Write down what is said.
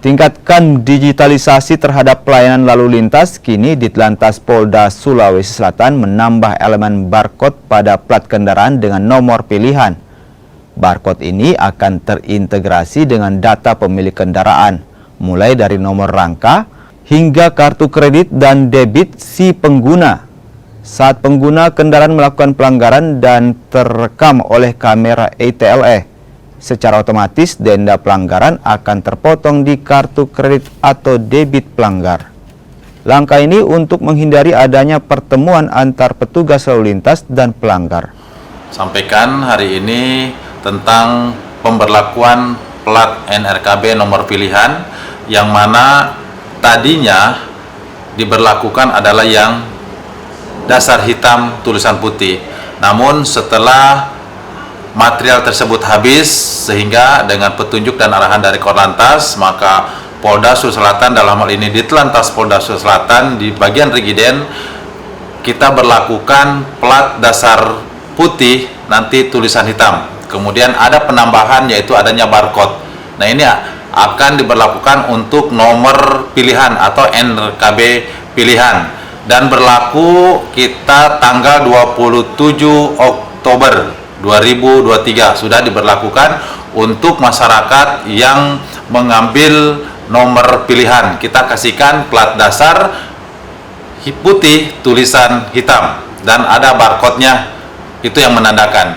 Tingkatkan digitalisasi terhadap pelayanan lalu lintas. Kini Ditlantas Polda Sulawesi Selatan menambah elemen barcode pada plat kendaraan dengan nomor pilihan. Barcode ini akan terintegrasi dengan data pemilik kendaraan, mulai dari nomor rangka hingga kartu kredit dan debit si pengguna. Saat pengguna kendaraan melakukan pelanggaran dan terekam oleh kamera ETLE, secara otomatis denda pelanggaran akan terpotong di kartu kredit atau debit pelanggar. Langkah ini untuk menghindari adanya pertemuan antar petugas lalu lintas dan pelanggar. Sampaikan hari ini tentang pemberlakuan plat NRKB nomor pilihan yang mana tadinya diberlakukan adalah yang dasar hitam tulisan putih. Namun setelah material tersebut habis, sehingga dengan petunjuk dan arahan dari Korlantas, maka Polda Sulawesi Selatan, dalam hal ini Ditlantas Polda Sulawesi Selatan, di bagian Regiden kita berlakukan plat dasar putih nanti tulisan hitam. Kemudian ada penambahan, yaitu adanya barcode. Nah, ini akan diberlakukan untuk nomor pilihan atau NRKB pilihan dan berlaku kita tanggal 27 Oktober 2023 sudah diberlakukan untuk masyarakat yang mengambil nomor pilihan. Kita kasihkan plat dasar putih tulisan hitam dan ada barcode-nya, itu yang menandakan.